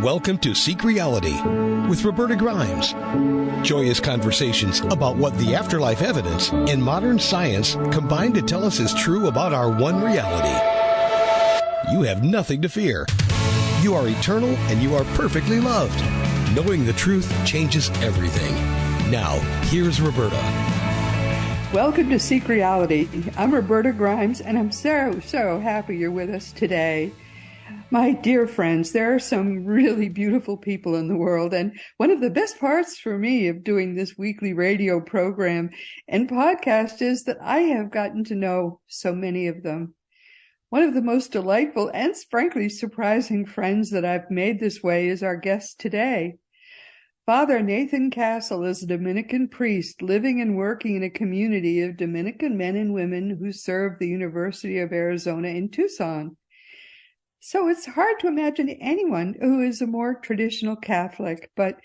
Welcome to Seek Reality with Roberta Grimes. Joyous conversations about what the afterlife evidence and modern science combine to tell us is true about our one reality. You have nothing to fear. You are eternal and you are perfectly loved. Knowing the truth changes everything. Now, here's Roberta. Welcome to Seek Reality. I'm Roberta Grimes, and I'm so happy you're with us today. My dear friends, there are some really beautiful people in the world, and one of the best parts for me of doing this weekly radio program and podcast is that I have gotten to know so many of them. One of the most delightful and frankly surprising friends that I've made this way is our guest today. Father Nathan Castle is a Dominican priest living and working in a community of Dominican men and women who serve the University of Arizona in Tucson. So it's hard to imagine anyone who is a more traditional Catholic, but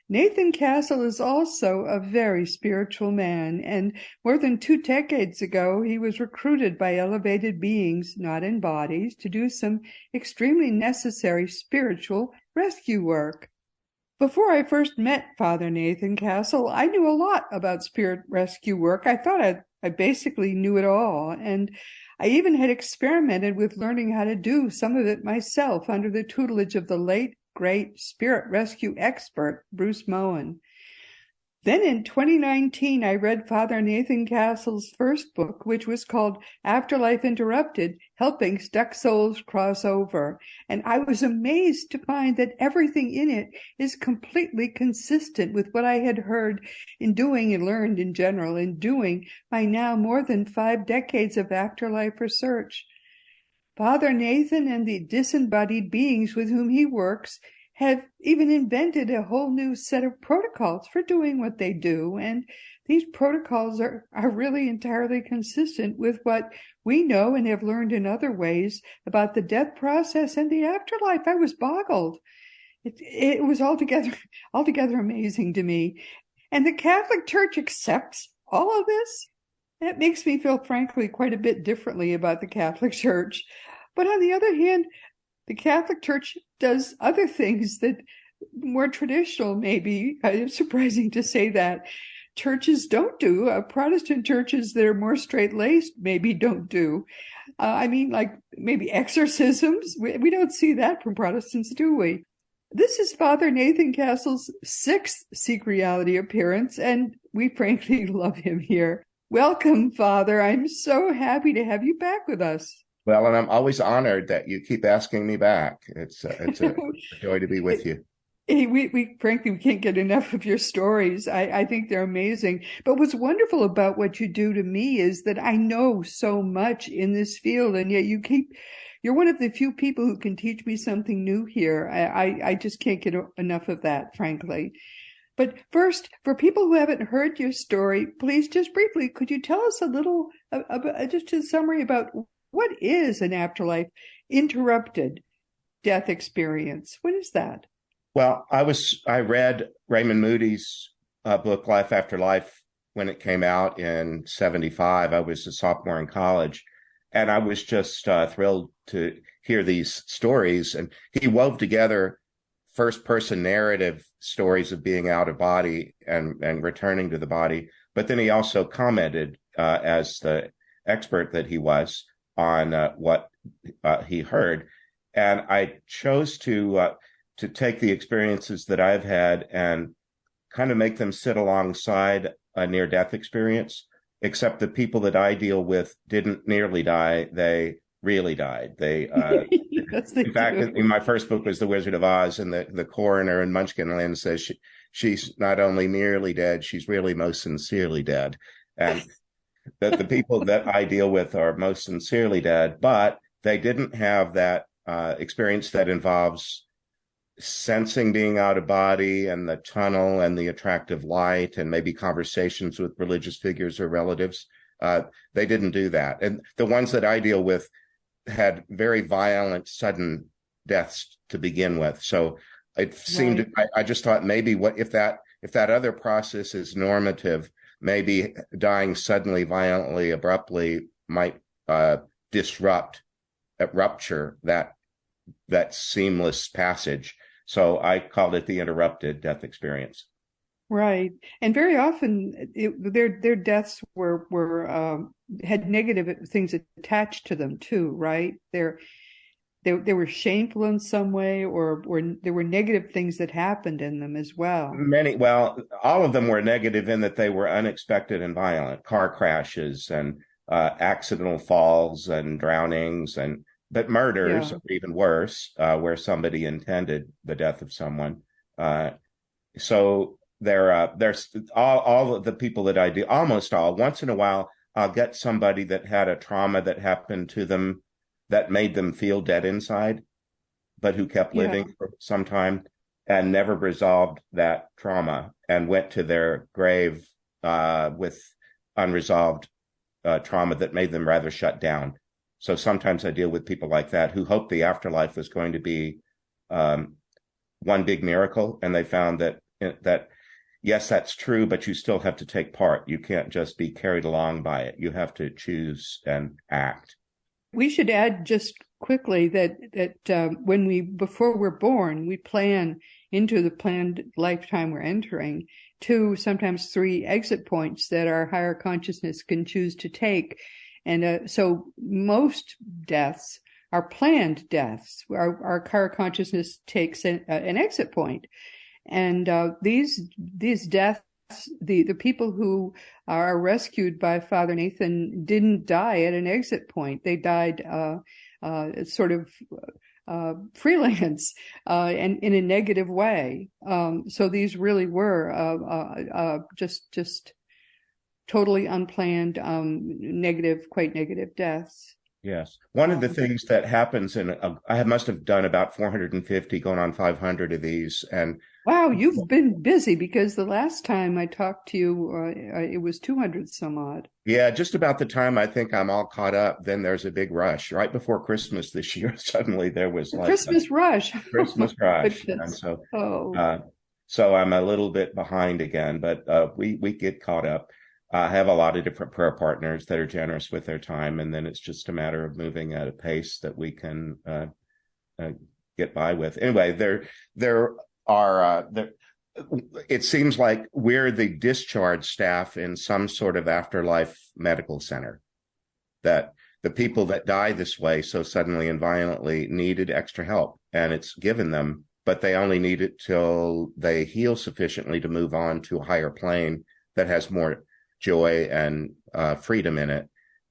Nathan Castle is also a very spiritual man, and more than 2 decades ago, he was recruited by elevated beings, not in bodies, to do some extremely necessary spiritual rescue work. Before I first met Father Nathan Castle, I knew a lot about spirit rescue work. I thought I basically knew it all, and I even had experimented with learning how to do some of it myself under the tutelage of the late, great spirit rescue expert, Bruce Moen. Then in 2019, I read Father Nathan Castle's first book, which was called Afterlife Interrupted, Helping Stuck Souls Cross Over. And I was amazed to find that everything in it is completely consistent with what I had heard in doing and learned in general in doing my now more than 5 decades of afterlife research. Father Nathan and the disembodied beings with whom he works have even invented a whole new set of protocols for doing what they do. And these protocols are really entirely consistent with what we know and have learned in other ways about the death process and the afterlife. I was boggled. It was altogether amazing to me. And the Catholic Church accepts all of this. That makes me feel, frankly, quite a bit differently about the Catholic Church. But on the other hand, the Catholic Church does other things that more traditional, maybe, it's surprising to say that, churches don't do. Protestant churches that are more straight-laced maybe don't do. Like maybe exorcisms. We don't see that from Protestants, do we? This is Father Nathan Castle's 6th Seek Reality appearance, and we frankly love him here. Welcome, Father. I'm so happy to have you back with us. Well, and I'm always honored that you keep asking me back. It's a joy to be with you. We frankly can't get enough of your stories. I think they're amazing. But what's wonderful about what you do to me is that I know so much in this field, and yet you're one of the few people who can teach me something new here. I just can't get enough of that, frankly. But first, for people who haven't heard your story, please just briefly, could you tell us a little, just a summary about what is an afterlife interrupted death experience? What is that? Well, I read Raymond Moody's book, Life After Life, when it came out in 1975. I was a sophomore in college, and I was just thrilled to hear these stories. And he wove together first-person narrative stories of being out of body and returning to the body. But then he also commented, as the expert that he was, on what he heard. And I chose to take the experiences that I've had and kind of make them sit alongside a near-death experience, except the people that I deal with didn't nearly die, they really died. They in fact, in my first book was The Wizard of Oz, and the coroner in Munchkinland says she's not only nearly dead, she's really most sincerely dead. And that the people that I deal with are most sincerely dead, but they didn't have that experience that involves sensing being out of body and the tunnel and the attractive light and maybe conversations with religious figures or relatives. They didn't do that. And the ones that I deal with had very violent, sudden deaths to begin with. So it seemed, right. I just thought maybe what if that other process is normative, maybe dying suddenly, violently, abruptly might rupture that seamless passage. So I called it the interrupted death experience. Right. And very often their deaths were had negative things attached to them too, right? They were shameful in some way, or there were negative things that happened in them as well. Well, all of them were negative in that they were unexpected and violent, car crashes and accidental falls and drownings, but murders Yeah. are even worse, where somebody intended the death of someone. So there's all of the people that I do, almost all. Once in a while, I'll get somebody that had a trauma that happened to them that made them feel dead inside, but who kept Yeah. living for some time and never resolved that trauma and went to their grave with unresolved trauma that made them rather shut down. So sometimes I deal with people like that who hoped the afterlife was going to be one big miracle, and they found that yes, that's true, but you still have to take part. You can't just be carried along by it. You have to choose and act. We should add just quickly that before we're born, we plan into the planned lifetime we're entering 2, sometimes 3 exit points that our higher consciousness can choose to take. And so most deaths are planned deaths. Our higher consciousness takes an exit point. And these deaths, the people who are rescued by Father Nathan didn't die at an exit point. They died sort of freelance and in a negative way. So these really were just totally unplanned, quite negative deaths. Yes. One of the things that happens I must have done about 450 going on 500 of these. And wow, you've been busy, because the last time I talked to you, it was 200 some odd. yeah, just about the time I think I'm all caught up, then there's a big rush right before Christmas this year. Suddenly there was like Christmas rush. Christmas rush. And so I'm a little bit behind again, but we get caught up. I have a lot of different prayer partners that are generous with their time, and then it's just a matter of moving at a pace that we can get by with. Anyway, there are it seems like we're the discharge staff in some sort of afterlife medical center, that the people that die this way so suddenly and violently needed extra help, and it's given them, but they only need it till they heal sufficiently to move on to a higher plane that has more joy and freedom in it.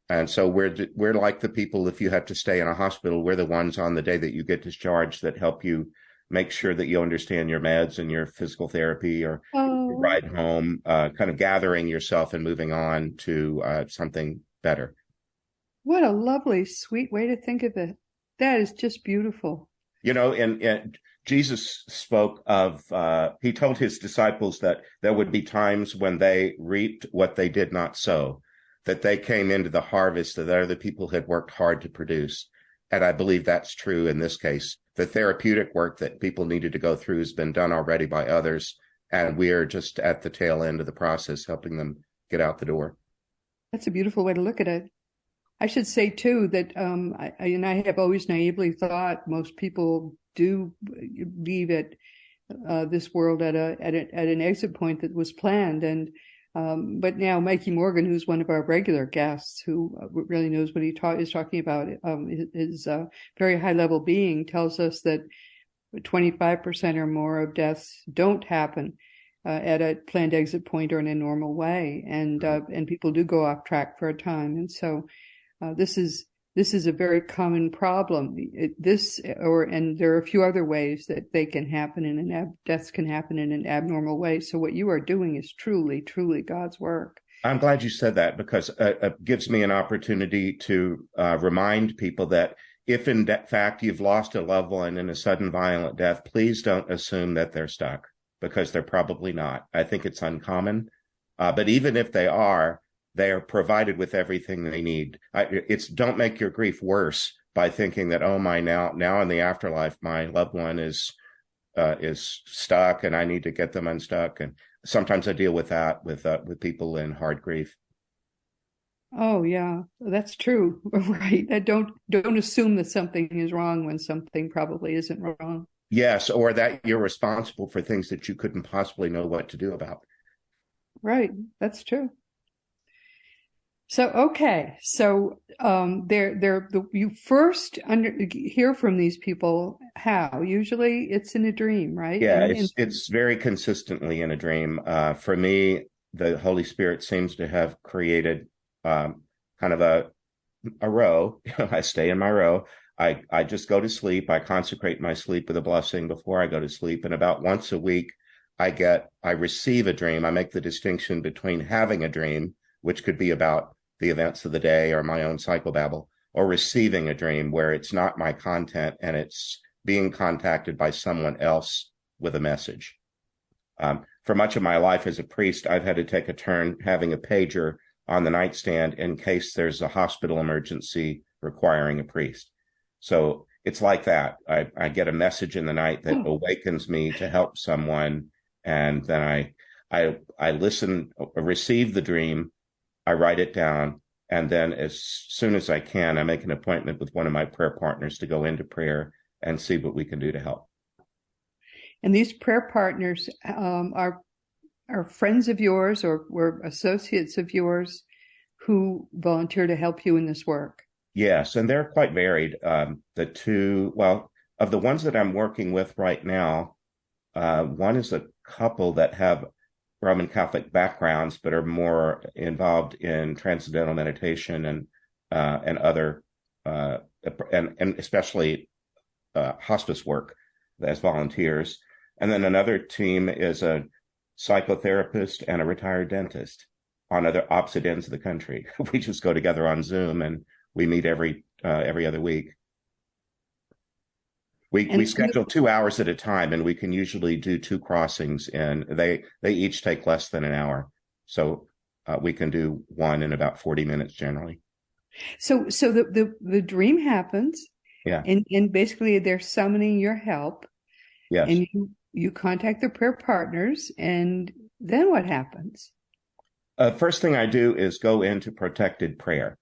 And so we're like the people, if you have to stay in a hospital, we're the ones on the day that you get discharged that help you make sure that you understand your meds and your physical therapy, or ride home, kind of gathering yourself and moving on to something better. What a lovely, sweet way to think of it. That is just beautiful. You know, and Jesus spoke of, he told his disciples that there would be times when they reaped what they did not sow, that they came into the harvest that other people had worked hard to produce. And I believe that's true in this case. The therapeutic work that people needed to go through has been done already by others, and we are just at the tail end of the process, helping them get out the door. That's a beautiful way to look at it. I should say, too, that I have always naively thought most people do leave this world at an exit point that was planned. But now Mikey Morgan, who's one of our regular guests, who really knows what he is talking about, is a very high-level being, tells us that 25% or more of deaths don't happen at a planned exit point or in a normal way, and people do go off track for a time. And so this is a very common problem. And there are a few other ways that they can happen deaths can happen in an abnormal way. So what you are doing is truly, truly God's work. I'm glad you said that, because it gives me an opportunity to remind people that if in fact you've lost a loved one in a sudden violent death, please don't assume that they're stuck, because they're probably not. I think it's uncommon. But even if they are provided with everything they need. Don't make your grief worse by thinking that, oh, now in the afterlife, my loved one is stuck and I need to get them unstuck. And sometimes I deal with that with people in hard grief. Oh yeah, that's true. Right. Don't assume that something is wrong when something probably isn't wrong. Yes, or that you're responsible for things that you couldn't possibly know what to do about. Right. That's true. So, okay. So, you first hear from these people how? Usually it's in a dream, right? Yeah, And it's very consistently in a dream. For me, the Holy Spirit seems to have created kind of a row. I stay in my row. I just go to sleep. I consecrate my sleep with a blessing before I go to sleep. And about once a week, I receive a dream. I make the distinction between having a dream, which could be about the events of the day or my own psychobabble, or receiving a dream where it's not my content and it's being contacted by someone else with a message. For much of my life as a priest, I've had to take a turn having a pager on the nightstand in case there's a hospital emergency requiring a priest. So it's like that. I get a message in the night that awakens me to help someone, and then I listen, receive the dream, I write it down, and then as soon as I can, I make an appointment with one of my prayer partners to go into prayer and see what we can do to help. And these prayer partners are friends of yours or were associates of yours who volunteer to help you in this work? Yes, and they're quite varied. Of the ones that I'm working with right now, one is a couple that have Roman Catholic backgrounds, but are more involved in transcendental meditation and other and especially hospice work as volunteers. And then another team is a psychotherapist and a retired dentist on opposite ends of the country. We just go together on Zoom and we meet every other week. We schedule 2 hours at a time, and we can usually do 2 crossings, and they each take less than an hour. So we can do one in about 40 minutes generally. So the dream happens. Yeah. And basically they're summoning your help. Yes. And you contact the prayer partners, and then what happens? First thing I do is go into protected prayer.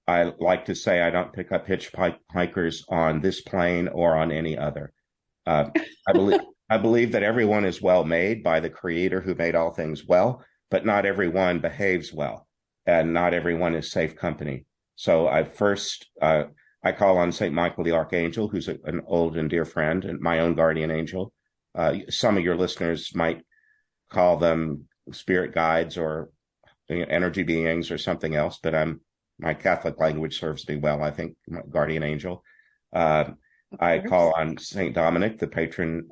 I like to say I don't pick up hitchhikers on this plane or on any other. I believe that everyone is well made by the Creator who made all things well, but not everyone behaves well, and not everyone is safe company. So I call on St. Michael the Archangel, who's an old and dear friend and my own guardian angel. Some of your listeners might call them spirit guides or energy beings or something else, but my Catholic language serves me well, I think, my guardian angel. I call on St. Dominic, the patron,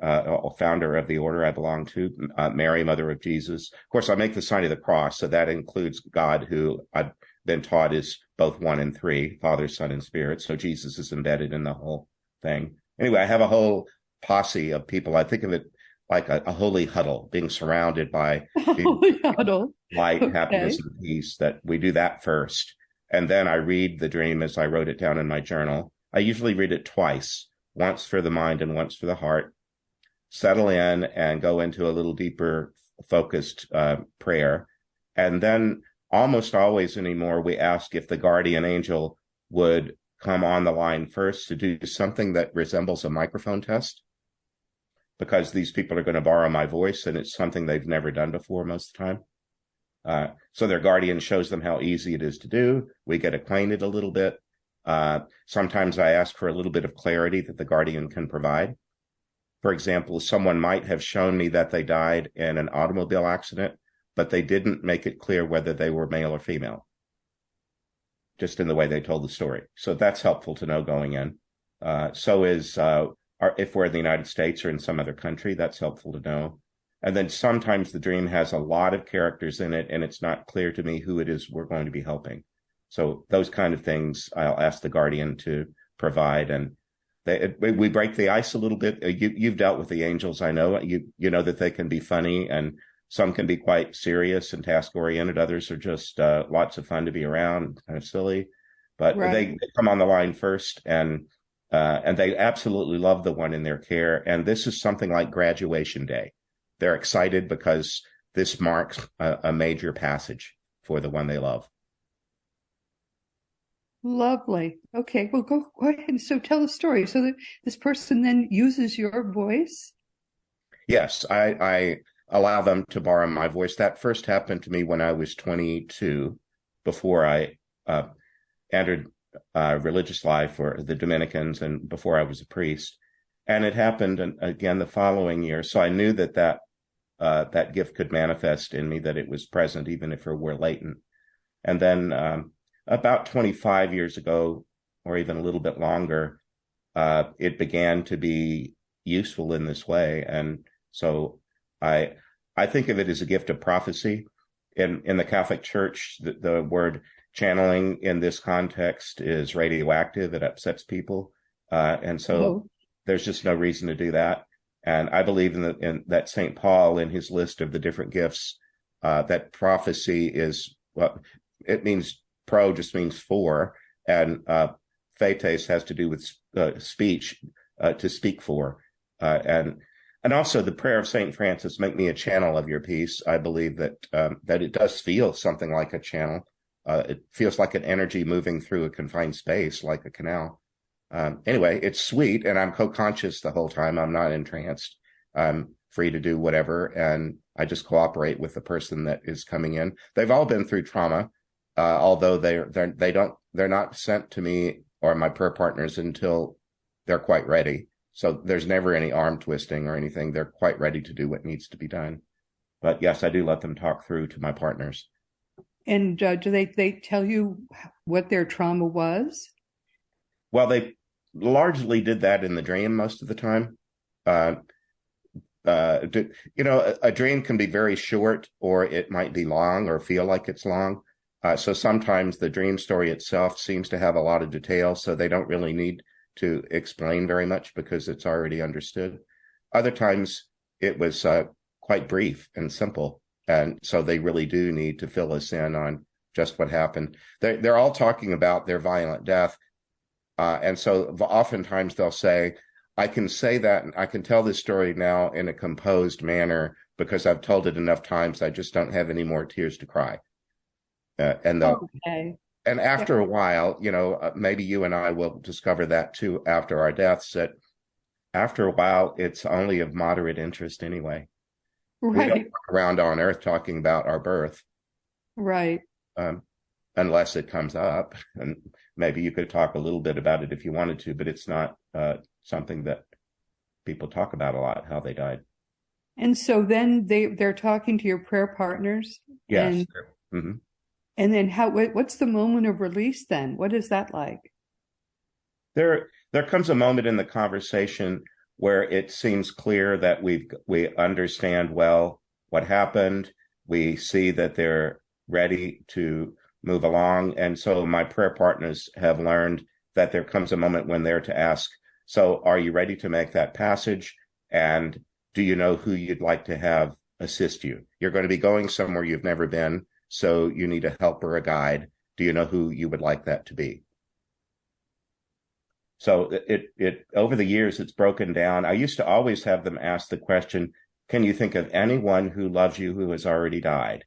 founder of the order I belong to, Mary, Mother of Jesus. Of course, I make the sign of the cross, so that includes God, who I've been taught is both one and three, Father, Son, and Spirit. So Jesus is embedded in the whole thing. Anyway, I have a whole posse of people. I think of it like a holy huddle, being surrounded by holy huddle. Light, happiness, and peace. That we do that first. And then I read the dream as I wrote it down in my journal. I usually read it twice, once for the mind and once for the heart. Settle in and go into a little deeper focused prayer. And then almost always anymore, we ask if the guardian angel would come on the line first to do something that resembles a microphone test, because these people are going to borrow my voice, and it's something they've never done before most of the time. So their guardian shows them how easy it is to do. We get acquainted a little bit. Sometimes I ask for a little bit of clarity that the guardian can provide. For example, someone might have shown me that they died in an automobile accident, but they didn't make it clear whether they were male or female, just in the way they told the story. So that's helpful to know going in. So is if we're in the United States or in some other country, that's helpful to know. And then sometimes the dream has a lot of characters in it, and it's not clear to me who it is we're going to be helping. So those kind of things I'll ask the guardian to provide. And we break the ice a little bit. You've dealt with the angels, I know. You know that they can be funny, and some can be quite serious and task-oriented. Others are just lots of fun to be around, kind of silly. But they come on the line first, and they absolutely love the one in their care. And this is something like graduation day. They're excited because this marks a major passage for the one they love. Lovely. Okay, well, go ahead. So tell the story. So that this person then uses your voice? Yes, I allow them to borrow my voice. That first happened to me when I was 22, before I uh, entered religious life for the Dominicans and before I was a priest. And it happened again the following year. So I knew that gift could manifest in me, that it was present, even if it were latent. And then about 25 years ago, or even a little bit longer, it began to be useful in this way. And so I I think of it as a gift of prophecy. In the Catholic Church, the word channeling in this context is radioactive. It upsets people. And so Oh, there's just no reason to do that. And I believe in that St. Paul, in his list of the different gifts, that prophecy is, well, it means pro just means for, and thetes has to do with speech, to speak for. And also the prayer of St. Francis, make me a channel of your peace. I believe that it does feel something like a channel. It feels like an energy moving through a confined space, like a canal. Anyway, it's sweet, and I'm co-conscious the whole time. I'm not entranced. I'm free to do whatever, and I just cooperate with the person that is coming in. They've all been through trauma, although they're not sent to me or my prayer partners until they're quite ready. So there's never any arm twisting or anything. They're quite ready to do what needs to be done. But yes, I do let them talk through to my partners. and do they tell you what their trauma was? Well, they largely did that in the dream most of the time. Uh, a dream can be very short, or it might be long or feel like it's long. So sometimes the dream story itself seems to have a lot of detail, so they don't really need to explain very much because it's already understood. Other times it was quite brief and simple, and so they really do need to fill us in on just what happened. They're all talking about their violent death, and so oftentimes they'll say, I can say that, and I can tell this story now in a composed manner because I've told it enough times. I just don't have any more tears to cry. And Okay. Yeah. after a while, maybe you and I will discover that too after our deaths, that after a while, it's only of moderate interest anyway. We don't Right. walk around on Earth talking about our birth, Right. um, unless it comes up. And maybe you could talk a little bit about it if you wanted to, but it's not something that people talk about a lot, how they died. And so then they're talking to your prayer partners, Yes. and Mm-hmm. then what's the moment of release then? What is that like? There comes a moment in the conversation where it seems clear that we understand well what happened. We see that they're ready to move along. And so my prayer partners have learned that there comes a moment when they're to ask, so are you ready to make that passage? And do you know who you'd like to have assist you? You're going to be going somewhere you've never been, so you need a helper, a guide. Do you know who you would like that to be? So it over the years, it's broken down. I used to always have them ask the question, can you think of anyone who loves you who has already died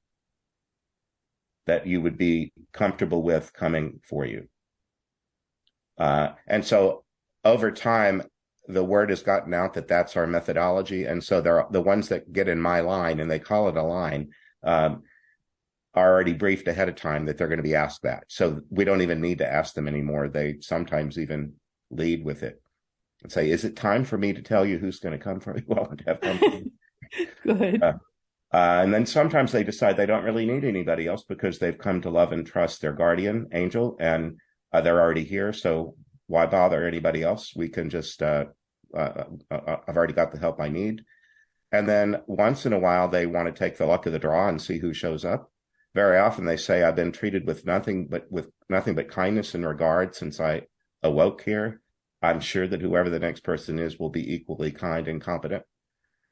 that you would be comfortable with coming for you? And so over time, the word has gotten out that that's our methodology. And so they're the ones that get in my line, and they call it a line, are already briefed ahead of time that they're going to be asked that. So we don't even need to ask them anymore. They sometimes even lead with it and say, is it time for me to tell you who's going to come for me? Well, to have come for me. Good. And then sometimes they decide they don't really need anybody else because they've come to love and trust their guardian angel, and they're already here. So why bother anybody else? We can just, I've already got the help I need. And then once in a while, they want to take the luck of the draw and see who shows up. Very often they say, I've been treated with nothing but kindness and regard since I awoke here. I'm sure that whoever the next person is will be equally kind and competent.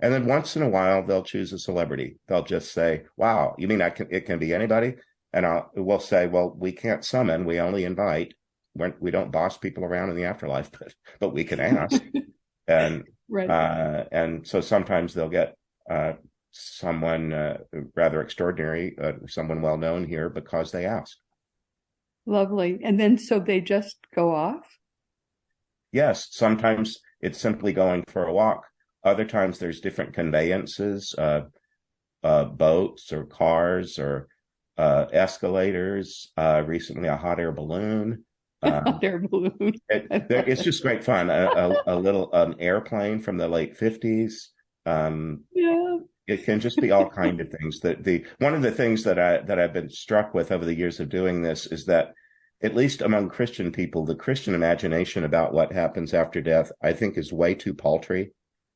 And then once in a while, they'll choose a celebrity. They'll just say, wow, you mean it can be anybody? And we'll say, well, we can't summon, we only invite. We don't boss people around in the afterlife, but we can ask. And Right. and so sometimes they'll get someone rather extraordinary, someone well known here because they ask. Lovely. And then so they just go off? Yes, sometimes it's simply going for a walk. Other times there's different conveyances, boats or cars or escalators. Recently, a hot air balloon. Their balloon. It's just great fun. A little airplane from the late 50s. Yeah. It can just be all kind of things. The one of the things that I've been struck with over the years of doing this is that, at least among Christian people, the Christian imagination about what happens after death, I think, is way too paltry.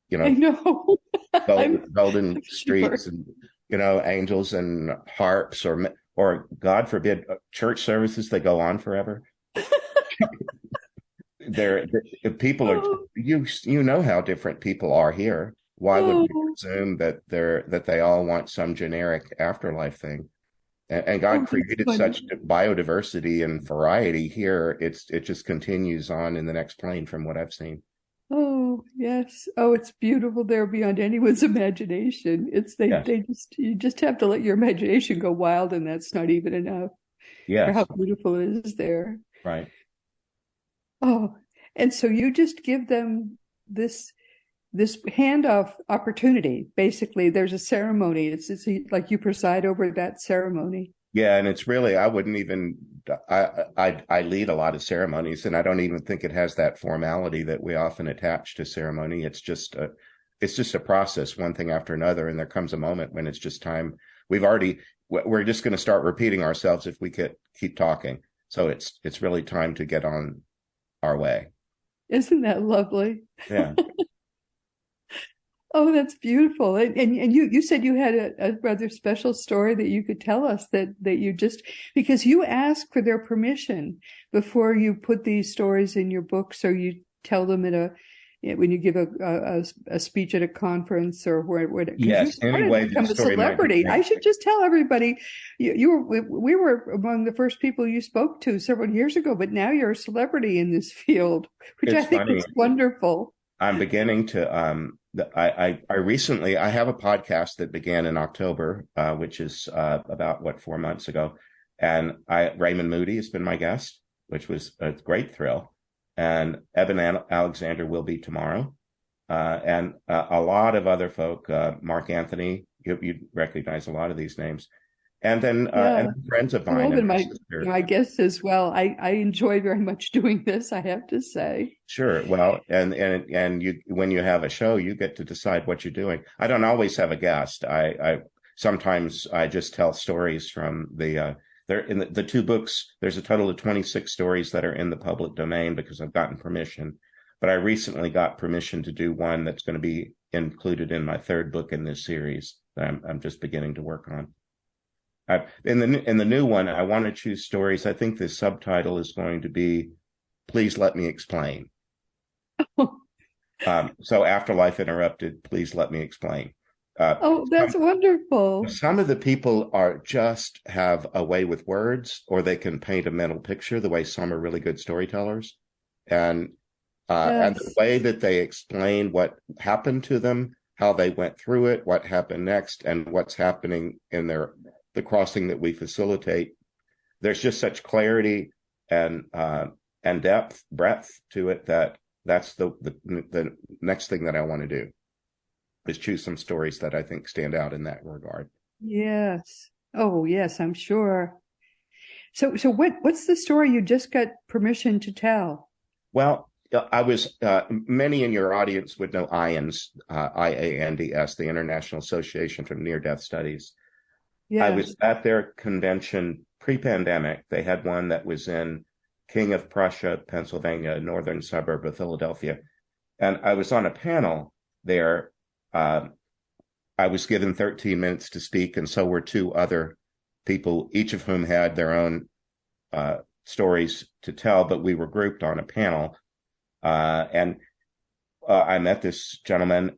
You I know, know. golden Sure. streets and angels and harps, or God forbid, church services that go on forever. People are, Oh, you know how different people are here. Why would we oh, presume that they all want some generic afterlife thing? And God oh, that's created funny. such biodiversity and variety here. It just continues on in the next plane from what I've seen. Oh, yes. Oh, it's beautiful there beyond anyone's imagination. Yes, They just, you just have to let your imagination go wild, and that's not even enough for how yes, beautiful it is there. right. Oh, and so you just give them this handoff opportunity. Basically, there's a ceremony. It's like you preside over that ceremony. Yeah, and it's really, I wouldn't even, I lead a lot of ceremonies, and I don't even think it has that formality that we often attach to ceremony. It's just a process, one thing after another, and there comes a moment when it's just time. We're just going to start repeating ourselves if we keep talking. So it's really time to get on our way. Isn't that lovely? Yeah. Oh, that's beautiful. And you said you had a rather special story that you could tell us that you just, because you ask for their permission before you put these stories in your books, or you tell them when you give a speech at a conference, or where because you Yes. started to Anyway, the become a story might be celebrity. I should changing. just tell everybody we were among the first people you spoke to several years ago, but now you're a celebrity in this field, which I It's think funny. is wonderful. I'm beginning to I recently, I have a podcast that began in October, which is about 4 months ago, and Raymond Moody has been my guest, which was a great thrill, and Eben Alexander will be tomorrow, and a lot of other folk, Mark Anthony, you recognize a lot of these names, and then Yeah. friends of Well, mine and been my my sister. my guess as well. I enjoy very much doing this, I have to say. Sure. Well, and you, when you have a show, you get to decide what you're doing. I don't always have a guest. I sometimes I just tell stories from they're in the two books. There's a total of 26 stories that are in the public domain because I've gotten permission. But I recently got permission to do one that's going to be included in my third book in this series that I'm just beginning to work on. In the new one, I want to choose stories. I think the subtitle is going to be "Please Let Me Explain." So Afterlife Interrupted, please let me explain. Oh, that's wonderful. Some of the people are just have a way with words, or they can paint a mental picture the way some are really good storytellers. And the Yes. way that they explain what happened to them, how they went through it, what happened next, and what's happening in the crossing that we facilitate. There's just such clarity and depth, breadth to it that's the next thing that I want to do is choose some stories that I think stand out in that regard. Yes. Oh, yes, I'm sure. So what's the story you just got permission to tell? Well, I was many in your audience would know IANDS, IANDS, the International Association for Near-Death Studies. I Yes. was at their convention pre-pandemic. They had one that was in King of Prussia, Pennsylvania, a northern suburb of Philadelphia. And I was on a panel there. I was given 13 minutes to speak, and so were two other people, each of whom had their own stories to tell, but we were grouped on a panel. And I met this gentleman,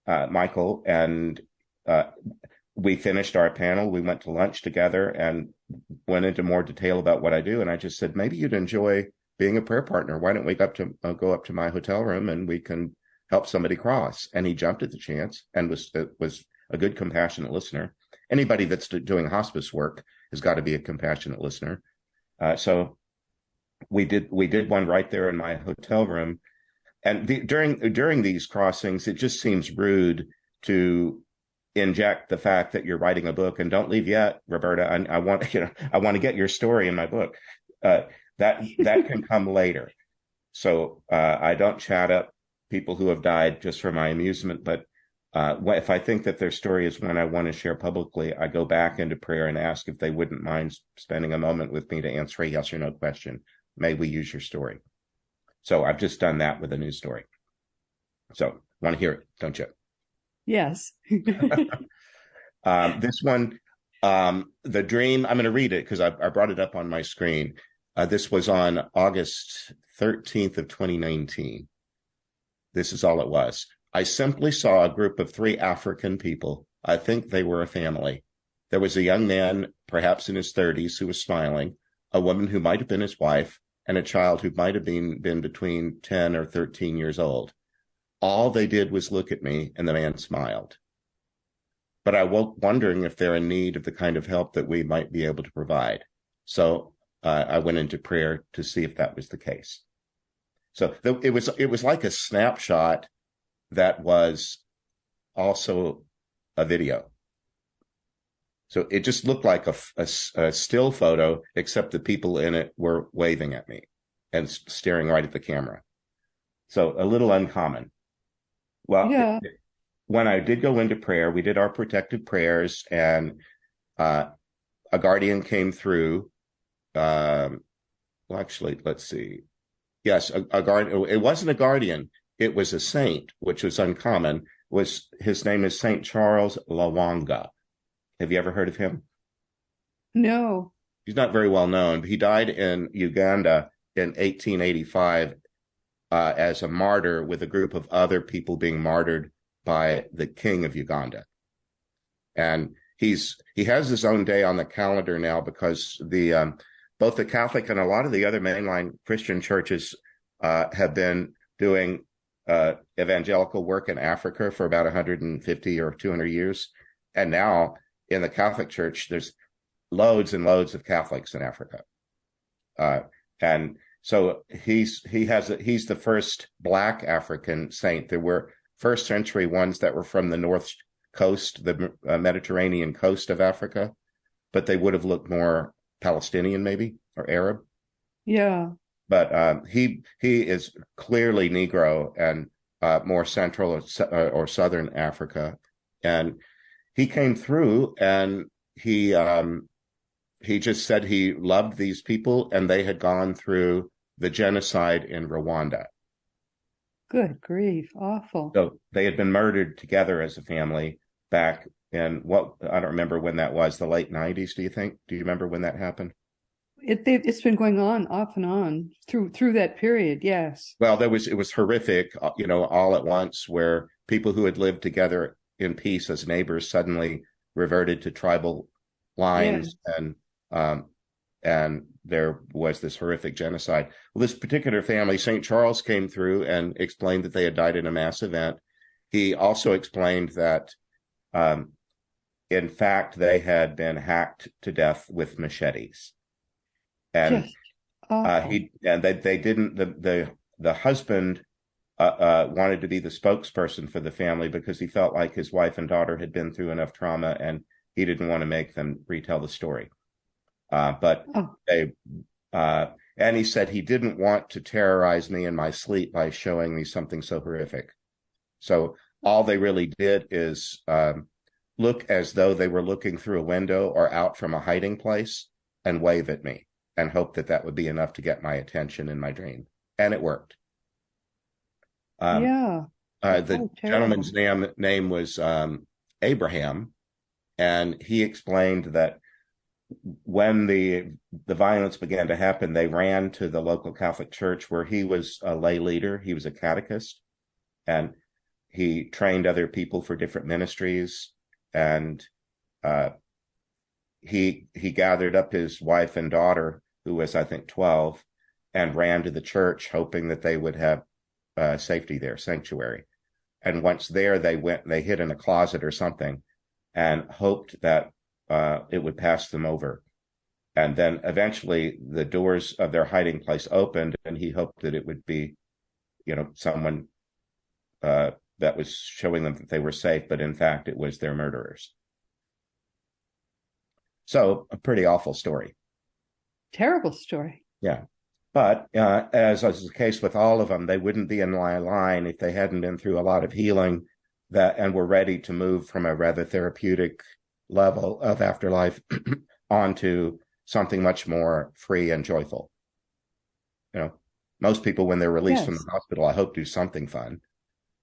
Michael, and we finished our panel. We went to lunch together and went into more detail about what I do. And I just said, maybe you'd enjoy being a prayer partner. Why don't we go up to my hotel room and we can help somebody cross? And he jumped at the chance and was a good, compassionate listener. Anybody that's doing hospice work has got to be a compassionate listener. So we did one right there in my hotel room. And during these crossings, it just seems rude to inject the fact that you're writing a book and don't leave yet, Roberta. I want I want to get your story in my book. That can come later. So I don't chat up people who have died just for my amusement. But if I think that their story is one I want to share publicly, I go back into prayer and ask if they wouldn't mind spending a moment with me to answer a yes or no question. May we use your story? So I've just done that with a news story. So want to hear it, don't you? Yes. This one, the dream, I'm going to read it because I brought it up on my screen. This was on August 13th of 2019. This is all it was. I simply saw a group of 3 African people. I think they were a family. There was a young man, perhaps in his 30s, who was smiling, a woman who might have been his wife, and a child who might have been between 10 or 13 years old. All they did was look at me, and the man smiled. But I was wondering if they're in need of the kind of help that we might be able to provide. So I went into prayer to see if that was the case. So it was like a snapshot that was also a video. So it just looked like a still photo, except the people in it were waving at me and staring right at the camera. So a little uncommon. Well, Yeah. When I did go into prayer, we did our protective prayers, and a guardian came through. Well, actually, let's see. Yes, a guardian. It wasn't a guardian. It was a saint, which was uncommon. His name is Saint Charles Lwanga. Have you ever heard of him? No. He's not very well known, but he died in Uganda in 1885 as a martyr, with a group of other people being martyred by the king of Uganda. And he has his own day on the calendar now, because both the Catholic and a lot of the other mainline Christian churches have been doing evangelical work in Africa for about 150 or 200 years. And now in the Catholic Church, there's loads and loads of Catholics in Africa. And so he's the first Black African saint. There were first century ones that were from the north coast, the Mediterranean coast of Africa, but they would have looked more Palestinian maybe, or Arab. Yeah. But he is clearly Negro and more central or southern Africa. And he came through, and he just said he loved these people, and they had gone through the genocide in Rwanda. Good grief. Awful. So they had been murdered together as a family back in I don't remember when that was, the late 90s, do you think? Do you remember when that happened? It's been going on off and on through that period, yes. Well, it was horrific, all at once, where people who had lived together in peace as neighbors suddenly reverted to tribal lines, and there was this horrific genocide. Well, this particular family, St. Charles, came through and explained that they had died in a mass event. He also explained that, in fact, they had been hacked to death with machetes. And they didn't. The husband wanted to be the spokesperson for the family because he felt like his wife and daughter had been through enough trauma, and he didn't want to make them retell the story. And he said he didn't want to terrorize me in my sleep by showing me something so horrific. So all they really did is look as though they were looking through a window or out from a hiding place and wave at me, and hope that would be enough to get my attention in my dream. And it worked. The gentleman's name was Abraham, and he explained that when the violence began to happen, they ran to the local Catholic church where he was a lay leader. He was a catechist, and he trained other people for different ministries. And he gathered up his wife and daughter, who was, I think, 12, and ran to the church, hoping that they would have safety there, sanctuary. And once there, they hid in a closet or something, and hoped that it would pass them over. And then eventually the doors of their hiding place opened, and he hoped that it would be, someone that was showing them that they were safe, but in fact, it was their murderers. So a pretty awful story. Terrible story. Yeah. But as is the case with all of them, they wouldn't be in my line if they hadn't been through a lot of healing and were ready to move from a rather therapeutic level of afterlife onto something much more free and joyful. Most people, when they're released from the hospital, I hope do something fun.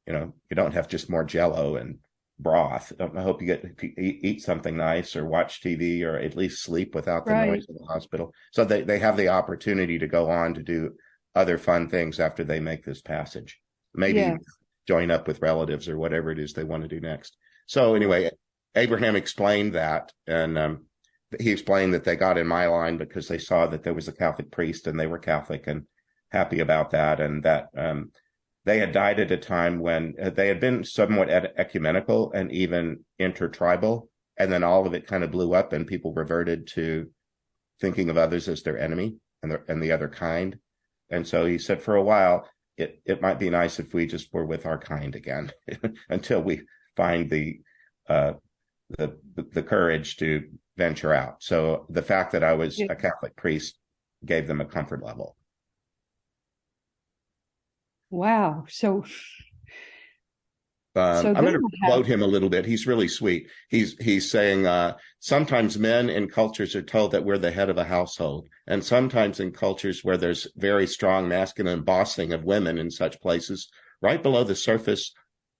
You don't have just more Jell-O and broth. I hope you get to eat something nice or watch TV or at least sleep without the noise of the hospital. So they have the opportunity to go on to do other fun things after they make this passage. Maybe join up with relatives or whatever it is they want to do next. So anyway, Abraham explained that, and he explained that they got in my line because they saw that there was a Catholic priest and they were Catholic and happy about that, and that they had died at a time when they had been somewhat ecumenical and even intertribal, and then all of it kind of blew up and people reverted to thinking of others as their enemy and the other kind. And so he said, for a while, it might be nice if we just were with our kind again until we find the courage to venture out. So the fact that I was a Catholic priest gave them a comfort level. Wow. So I'm going to quote him a little bit. He's really sweet. He's saying, sometimes men in cultures are told that we're the head of a household. And sometimes in cultures where there's very strong masculine bossing of women in such places, right below the surface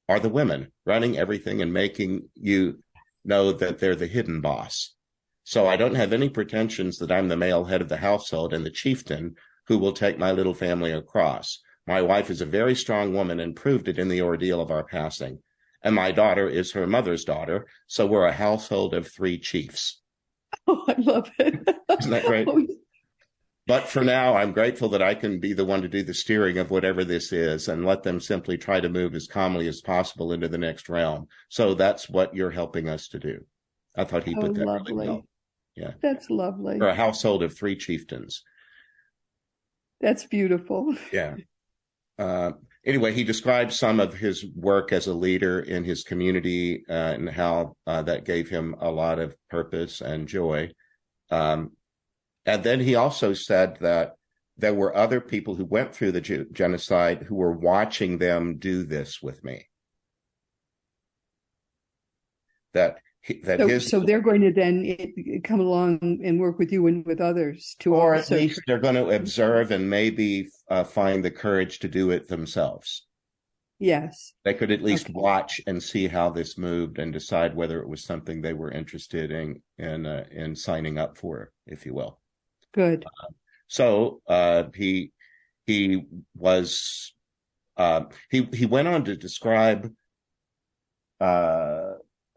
are the women running everything and making you know that they're the hidden boss. So I don't have any pretensions that I'm the male head of the household and the chieftain who will take my little family across. My wife is a very strong woman and proved it in the ordeal of our passing. And my daughter is her mother's daughter. So we're a household of 3 chiefs. Oh, I love it. Isn't that great? But for now, I'm grateful that I can be the one to do the steering of whatever this is and let them simply try to move as calmly as possible into the next realm. So that's what you're helping us to do. I thought he put that lovely. really well. Yeah. That's lovely. We're a household of 3 chieftains. That's beautiful. Yeah. Anyway, he described some of his work as a leader in his community and how that gave him a lot of purpose and joy. And then he also said that there were other people who went through the genocide who were watching them do this with me. So they're going to then come along and work with you and with others to, or at least they're going to observe and maybe find the courage to do it themselves. Yes, they could at least watch and see how this moved and decide whether it was something they were interested in signing up for, if you will. Good. So he was he went on to describe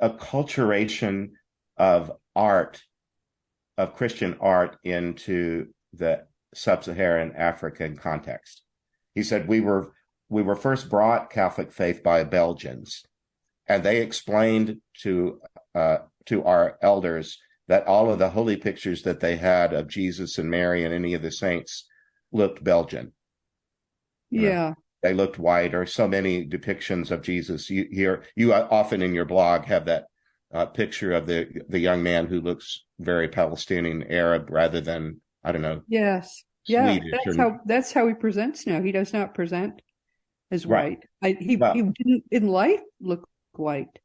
acculturation of art, of Christian art, into the sub-Saharan African context. He said, we were first brought Catholic faith by Belgians, and they explained to our elders that all of the holy pictures that they had of Jesus and Mary and any of the saints looked Belgian. Yeah. They looked white, or so many depictions of Jesus. You often in your blog have that picture of the young man who looks very Palestinian Arab rather than, I don't know. Yes. Swedish. Yeah. That's how he presents now. He does not present as white. He didn't in life look white.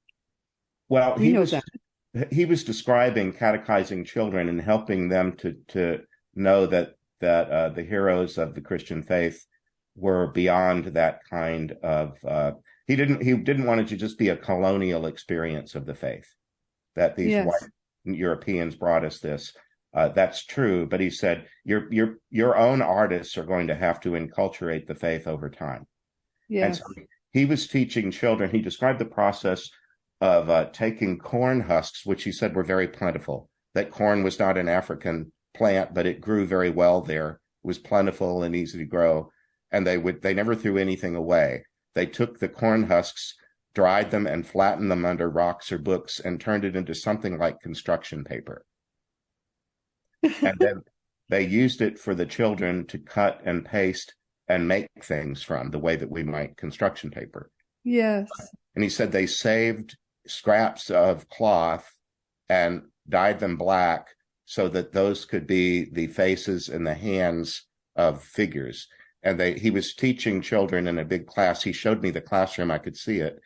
Well, he was describing catechizing children and helping them to know that the heroes of the Christian faith were beyond that kind of he didn't want it to just be a colonial experience of the faith, that these white Europeans brought us this. That's true, but he said your own artists are going to have to enculturate the faith over time. Yes. And so he was teaching children. He described the process of taking corn husks, which he said were very plentiful. That corn was not an African plant, but it grew very well there. It was plentiful and easy to grow. And they never threw anything away. They took the corn husks, dried them, and flattened them under rocks or books and turned it into something like construction paper. And then they used it for the children to cut and paste and make things from, the way that we make construction paper. Yes. And he said they saved scraps of cloth and dyed them black so that those could be the faces and the hands of figures. And he was teaching children in a big class. He showed me the classroom, I could see it,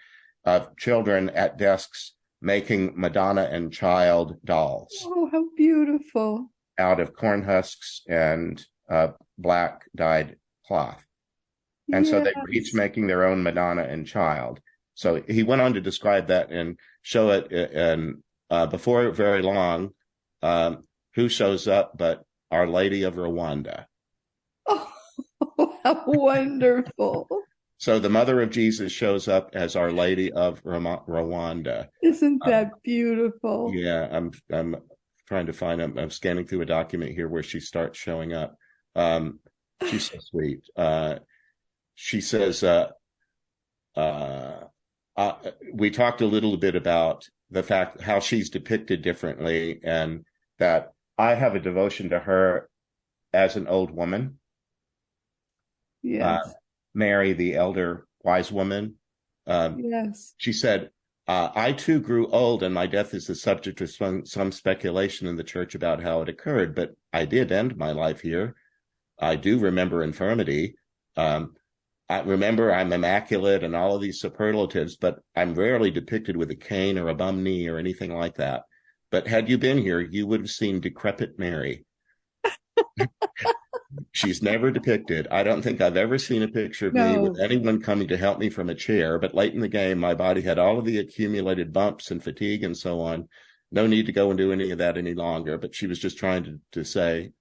of children at desks making Madonna and Child dolls. Oh, how beautiful. Out of corn husks and black dyed cloth. And so they were each making their own Madonna and Child. So he went on to describe that and show it. And before very long, who shows up but Our Lady of Rwanda? Oh, how wonderful. So the mother of Jesus shows up as Our Lady of Rwanda. Isn't that beautiful? Yeah, I'm trying to find I'm scanning through a document here where she starts showing up. She's so sweet. She says, we talked a little bit about the fact how she's depicted differently, and that I have a devotion to her as an old woman. Yes. Mary, the elder wise woman. Yes. She said, I too grew old, and my death is the subject of some speculation in the church about how it occurred, but I did end my life here. I do remember infirmity. I remember I'm immaculate and all of these superlatives, but I'm rarely depicted with a cane or a bum knee or anything like that. But had you been here, you would have seen decrepit Mary. She's never depicted. I don't think I've ever seen a picture of me with anyone coming to help me from a chair. But late in the game, my body had all of the accumulated bumps and fatigue and so on. No need to go and do any of that any longer. But she was just trying to say,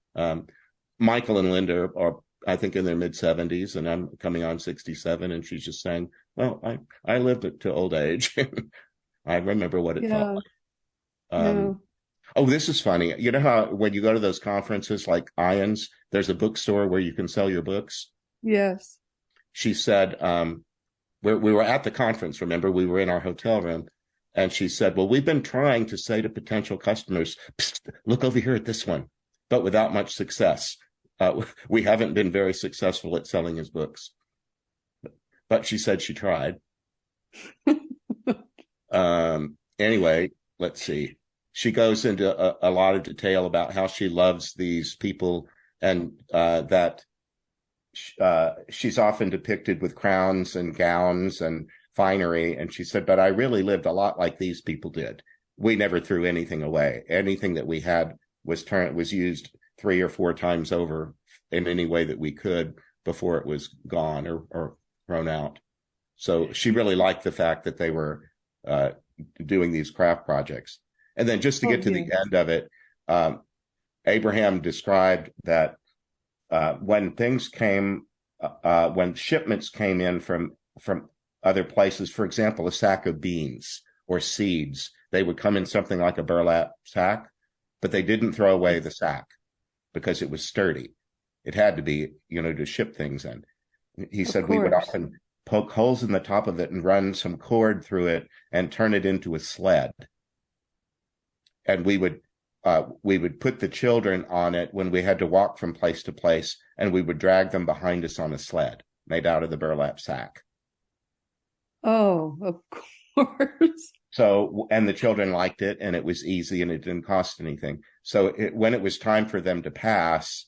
Michael and Linda are, I think, in their mid-70s, and I'm coming on 67. And she's just saying, well, I lived it to old age. I remember what it felt like. Oh, this is funny. You know how when you go to those conferences like Ions, there's a bookstore where you can sell your books? Yes. She said, we were at the conference, remember? We were in our hotel room. And she said, well, we've been trying to say to potential customers, look over here at this one, but without much success. We haven't been very successful at selling his books. But she said she tried. Anyway, let's see. She goes into a lot of detail about how she loves these people, and that she's often depicted with crowns and gowns and finery. And she said, but I really lived a lot like these people did. We never threw anything away. Anything that we had was used 3 or 4 times over in any way that we could before it was gone or thrown out. So she really liked the fact that they were doing these craft projects. And then just to get to the end of it, Abraham described that when shipments came in from other places, for example, a sack of beans or seeds, they would come in something like a burlap sack, but they didn't throw away the sack because it was sturdy. It had to be, to ship things in. He said we would often poke holes in the top of it and run some cord through it and turn it into a sled. And we would put the children on it when we had to walk from place to place, and we would drag them behind us on a sled made out of the burlap sack. Oh, of course. So, and the children liked it, and it was easy, and it didn't cost anything. So when it was time for them to pass,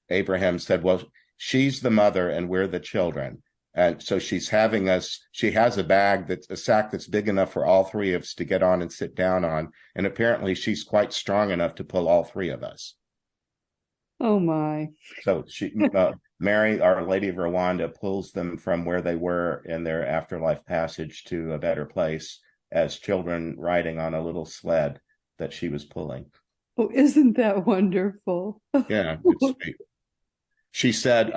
Abraham said, well, she's the mother and we're the children. And so she has a sack that's big enough for all 3 of us to get on and sit down on. And apparently she's quite strong enough to pull all 3 of us. Oh my. So Mary, Our Lady of Rwanda, pulls them from where they were in their afterlife passage to a better place as children riding on a little sled that she was pulling. Oh, isn't that wonderful? Yeah, it's sweet. She said,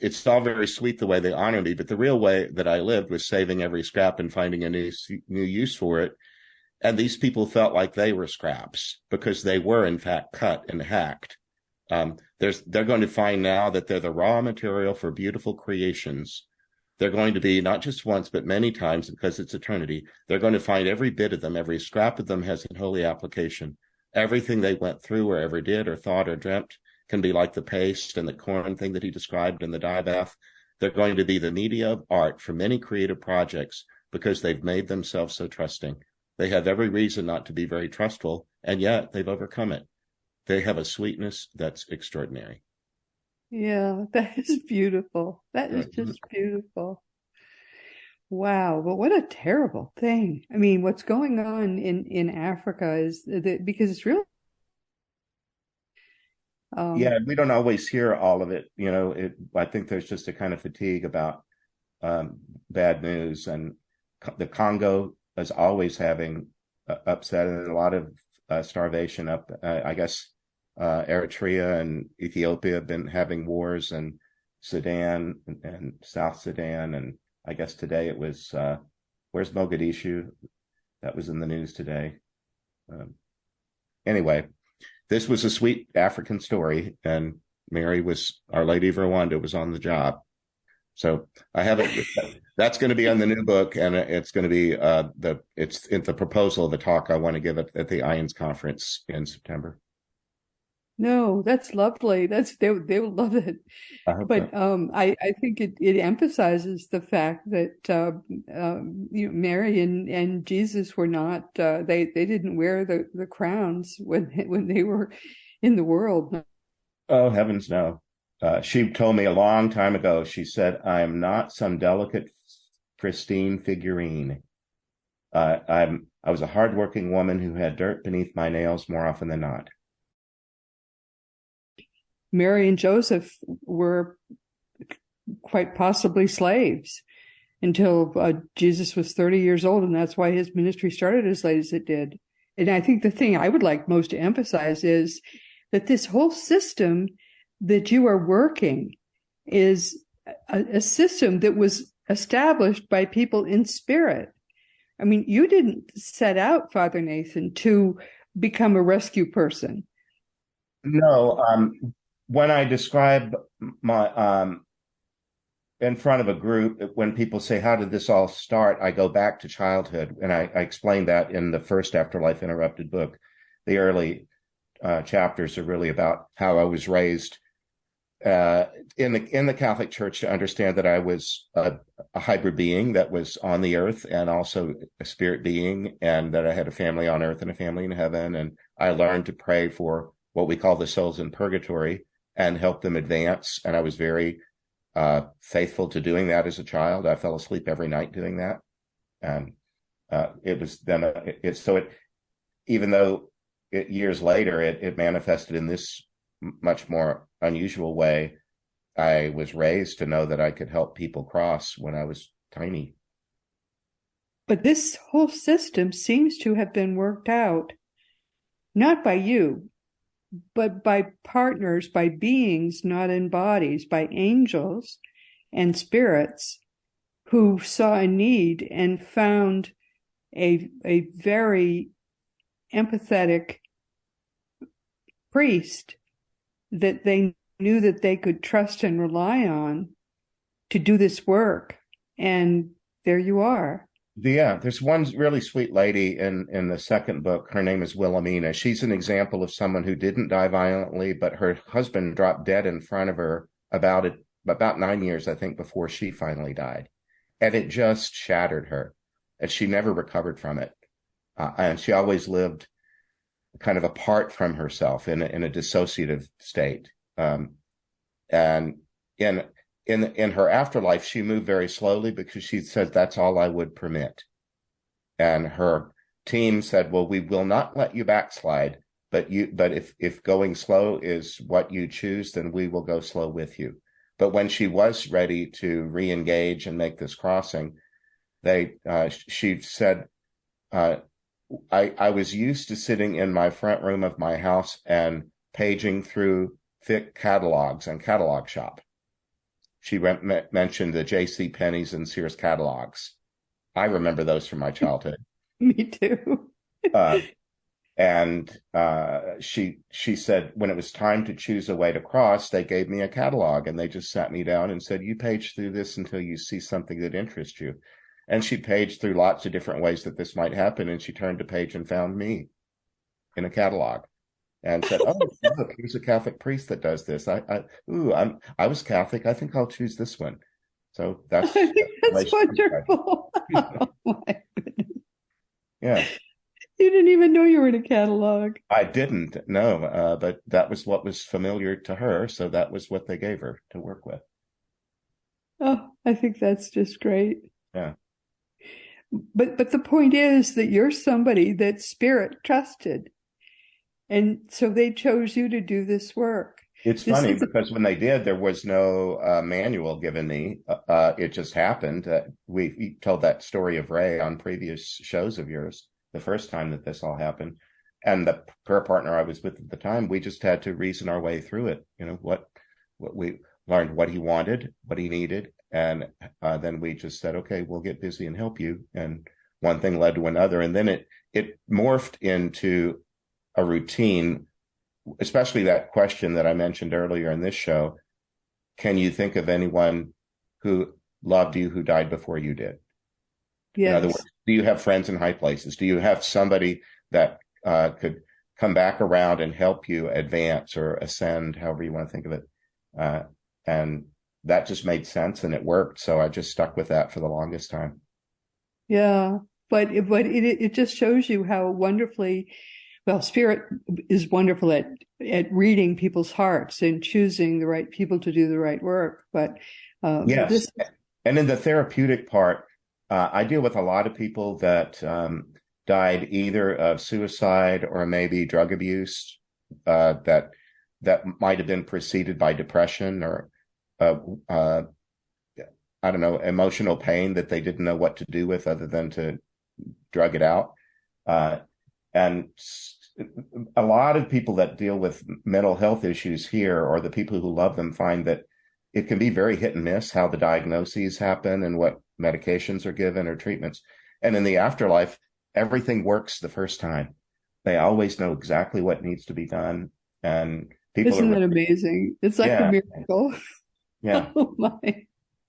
it's all very sweet the way they honor me, but the real way that I lived was saving every scrap and finding a new use for it. And these people felt like they were scraps because they were in fact cut and hacked. They're going to find now that they're the raw material for beautiful creations They're going to be not just once, but many times, because it's eternity. They're going to find every bit of them, every scrap of them has a holy application. Everything they went through or ever did or thought or dreamt can be like the paste and the corn thing that he described in the dye bath. They're going to be the media of art for many creative projects because they've made themselves so trusting. They have every reason not to be very trustful, and yet they've overcome it. They have a sweetness that's extraordinary. Yeah, that is beautiful. That is just beautiful. Wow, but what a terrible thing. I mean, what's going on in Africa is that because it's really yeah, we don't always hear all of it. I think there's just a kind of fatigue about bad news, and the Congo is always having upset and a lot of starvation up. I guess Eritrea and Ethiopia have been having wars, and Sudan and South Sudan, and I guess today it was where's Mogadishu? That was in the news today. Anyway, this was a sweet African story, and Mary was Our Lady of Rwanda was on the job. So I have it. That's going to be on the new book, and it's going to be it's the proposal of a talk I want to give at the IONS conference in September. No, that's lovely. They will love it. But so. I think it emphasizes the fact that Mary and Jesus were not they didn't wear the crowns when they were in the world. Oh, heavens no. She told me a long time ago, she said, I am not some delicate, pristine figurine. I was a hardworking woman who had dirt beneath my nails more often than not. Mary and Joseph were quite possibly slaves until Jesus was 30 years old, and that's why his ministry started as late as it did. And I think the thing I would like most to emphasize is that this whole system that you are working is a system that was established by people in spirit. I mean, you didn't set out, Father Nathan, to become a rescue person. No, when I describe my in front of a group, when people say, how did this all start? I go back to childhood, and I explain that in the first Afterlife Interrupted book. The early chapters are really about how I was raised in the Catholic Church to understand that I was a hybrid being that was on the earth and also a spirit being, and that I had a family on earth and a family in heaven. And I learned to pray for what we call the souls in purgatory and help them advance. And I was very faithful to doing that as a child. I fell asleep every night doing that. And it was then even though years later it manifested in this much more unusual way, I was raised to know that I could help people cross when I was tiny. But this whole system seems to have been worked out, not by you, but by partners, by beings not in bodies, by angels and spirits who saw a need and found a very empathetic priest that they knew that they could trust and rely on to do this work. And there you are. Yeah, there's one really sweet lady in the second book. Her name is Wilhelmina. She's an example of someone who didn't die violently, but her husband dropped dead in front of her about 9 years, I think, before she finally died. And it just shattered her. And she never recovered from it. And she always lived kind of apart from herself in a dissociative state. And in her afterlife, she moved very slowly because she said, that's all I would permit. And her team said, well, we will not let you backslide, but if going slow is what you choose, then we will go slow with you. But when she was ready to re-engage and make this crossing, she said, I was used to sitting in my front room of my house and paging through thick catalogs and catalog shop. She mentioned the J.C. Penney's and Sears catalogs. I remember those from my childhood. Me too. And she said when it was time to choose a way to cross, they gave me a catalog and they just sat me down and said, you page through this until you see something that interests you. And she paged through lots of different ways that this might happen. And she turned a page and found me in a catalog and said, oh, look, here's a Catholic priest that does this. I was Catholic. I think I'll choose this one. So that's wonderful. Oh, my goodness. Yeah. You didn't even know you were in a catalog. I didn't, no, but that was what was familiar to her. So that was what they gave her to work with. Oh, I think that's just great. Yeah. But the point is that you're somebody that Spirit trusted. And so they chose you to do this work. It's funny because when they did, there was no manual given me. It just happened. We told that story of Ray on previous shows of yours, the first time that this all happened. And the prayer partner I was with at the time, we just had to reason our way through it. You know, what we learned, what he wanted, what he needed. And then we just said, okay, we'll get busy and help you. And one thing led to another. And then it morphed into a routine, especially that question that I mentioned earlier in this show. Can you think of anyone who loved you who died before you did? Yes. In other words, do you have friends in high places? Do you have somebody that could come back around and help you advance or ascend, however you want to think of it? And that just made sense and it worked. So I just stuck with that for the longest time. Yeah. But it just shows you how wonderfully, well, Spirit is wonderful at reading people's hearts and choosing the right people to do the right work. But yes. And in the therapeutic part, I deal with a lot of people that died either of suicide or maybe drug abuse that might have been preceded by depression or I don't know, emotional pain that they didn't know what to do with other than to drug it out. And a lot of people that deal with mental health issues here, or the people who love them, find that it can be very hit and miss how the diagnoses happen and what medications are given or treatments. And in the afterlife, everything works the first time. They always know exactly what needs to be done. And people Isn't that amazing? It's like a miracle. Yeah. Oh my.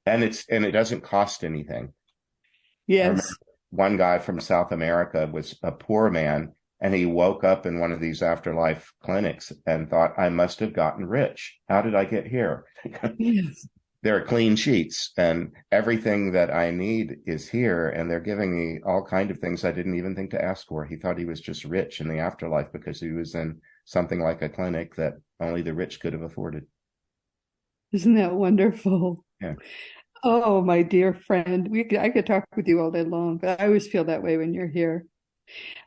And it doesn't cost anything. Yes. One guy from South America was a poor man, and he woke up in one of these afterlife clinics and thought, I must have gotten rich. How did I get here? Yes. There are clean sheets and everything that I need is here. And they're giving me all kinds of things I didn't even think to ask for. He thought he was just rich in the afterlife because he was in something like a clinic that only the rich could have afforded. Isn't that wonderful? Yeah. Oh, my dear friend, I could talk with you all day long, but I always feel that way when you're here.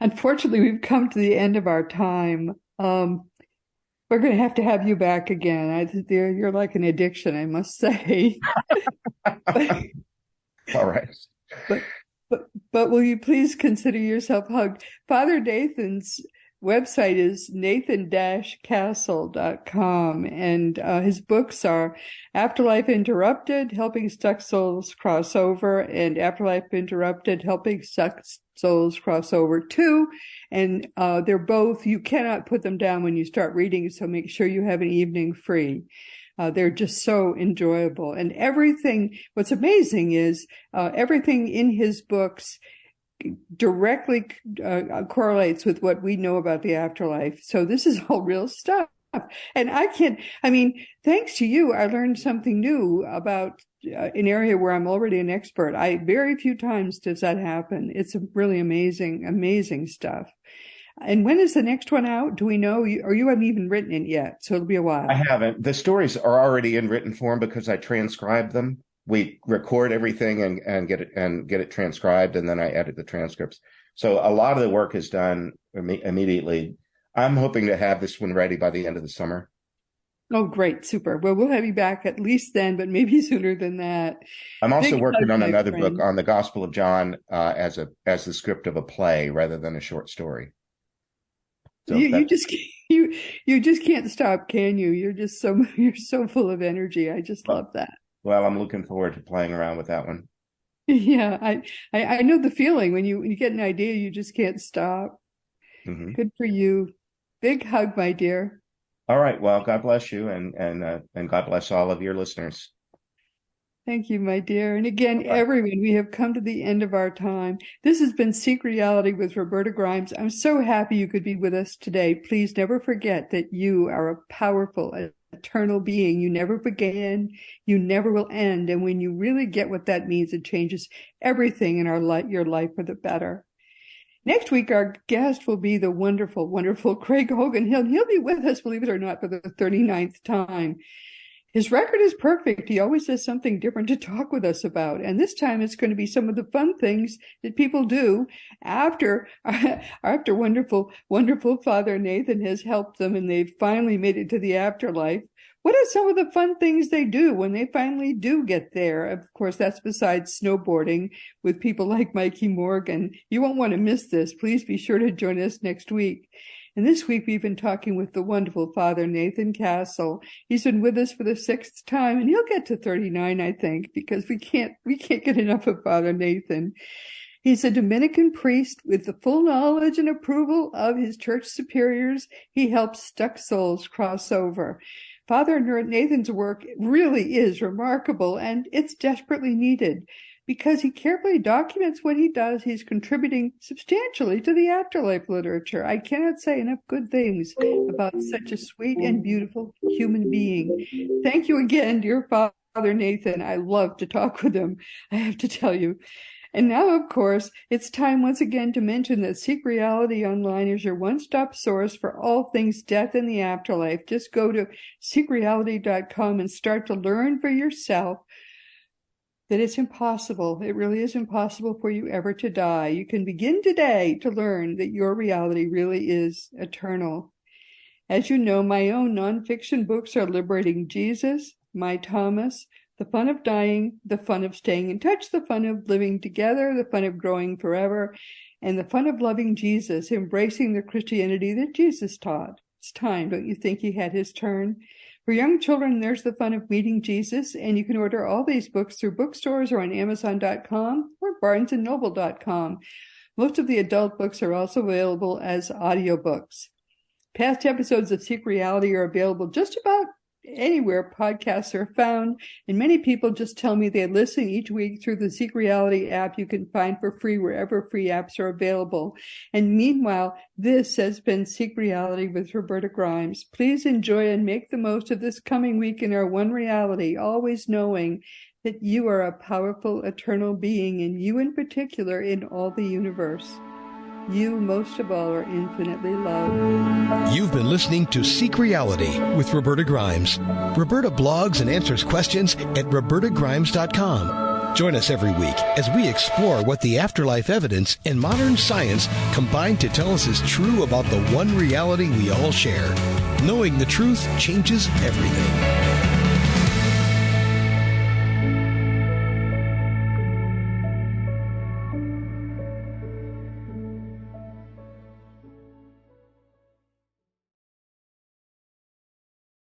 Unfortunately, we've come to the end of our time. We're going to have you back again. You're like an addiction, I must say. All right. But will you please consider yourself hugged? Father Nathan's website is nathan-castle.com, and his books are Afterlife Interrupted, Helping Stuck Souls Cross Over, and Afterlife Interrupted, Helping Stuck Souls Cross Over 2. And they're both, you cannot put them down when you start reading, so make sure you have an evening free. They're just so enjoyable. And everything, what's amazing is everything in his books directly correlates with what we know about the afterlife. So this is all real stuff. And thanks to you, I learned something new about an area where I'm already an expert. Very few times does that happen. It's really amazing, amazing stuff. And when is the next one out? Do we know? Or you haven't even written it yet, so it'll be a while. I haven't. The stories are already in written form because I transcribe them. We record everything and get it transcribed, and then I edit the transcripts. So a lot of the work is done immediately. I'm hoping to have this one ready by the end of the summer. Oh, great. Super. Well, we'll have you back at least then, but maybe sooner than that. I'm also working on another book on the Gospel of John as the script of a play rather than a short story. So you just can't stop, can you? You're so full of energy. I just love that. Well, I'm looking forward to playing around with that one. Yeah, I know the feeling when you get an idea, you just can't stop. Mm-hmm. Good for you. Big hug, my dear. All right. Well, God bless you, and God bless all of your listeners. Thank you, my dear. And again, everyone, we have come to the end of our time. This has been Seek Reality with Roberta Grimes. I'm so happy you could be with us today. Please never forget that you are a powerful, eternal being. You never began, you never will end. And when you really get what that means, it changes everything in your life for the better. Next week, our guest will be the wonderful, wonderful Craig Hogan. He'll be with us, believe it or not, for the 39th time. His record is perfect. He always has something different to talk with us about. And this time it's going to be some of the fun things that people do after wonderful, wonderful Father Nathan has helped them and they've finally made it to the afterlife. What are some of the fun things they do when they finally do get there? Of course, that's besides snowboarding with people like Mikey Morgan. You won't want to miss this. Please be sure to join us next week. And this week we've been talking with the wonderful Father Nathan Castle. He's been with us for the 6th time, and he'll get to 39, I think, because we can't get enough of Father Nathan. He's a Dominican priest with the full knowledge and approval of his church superiors. He helps stuck souls cross over. Father Nathan's work really is remarkable, and it's desperately needed. Because he carefully documents what he does, he's contributing substantially to the afterlife literature. I cannot say enough good things about such a sweet and beautiful human being. Thank you again, dear Father Nathan. I love to talk with him, I have to tell you. And now, of course, it's time once again to mention that Seek Reality Online is your one-stop source for all things death and the afterlife. Just go to seekreality.com and start to learn for yourself that it's impossible. It really is impossible for you ever to die. You can begin today to learn that your reality really is eternal. As you know, my own nonfiction books are Liberating Jesus, My Thomas, The Fun of Dying, The Fun of Staying in Touch, The Fun of Living Together, The Fun of Growing Forever, and The Fun of Loving Jesus, Embracing the Christianity that Jesus taught. It's time, don't you think he had his turn? For young children, there's The Fun of Meeting Jesus, and you can order all these books through bookstores or on Amazon.com or BarnesandNoble.com. Most of the adult books are also available as audiobooks. Past episodes of Seek Reality are available just about anywhere podcasts are found, and many people just tell me they listen each week through the Seek Reality app you can find for free wherever free apps are available. And meanwhile, this has been Seek Reality with Roberta Grimes. Please enjoy and make the most of this coming week in our one reality, always knowing that you are a powerful, eternal being, and you in particular in all the universe. You, most of all, are infinitely loved. You've been listening to Seek Reality with Roberta Grimes. Roberta blogs and answers questions at robertagrimes.com. Join us every week as we explore what the afterlife evidence and modern science combine to tell us is true about the one reality we all share. Knowing the truth changes everything.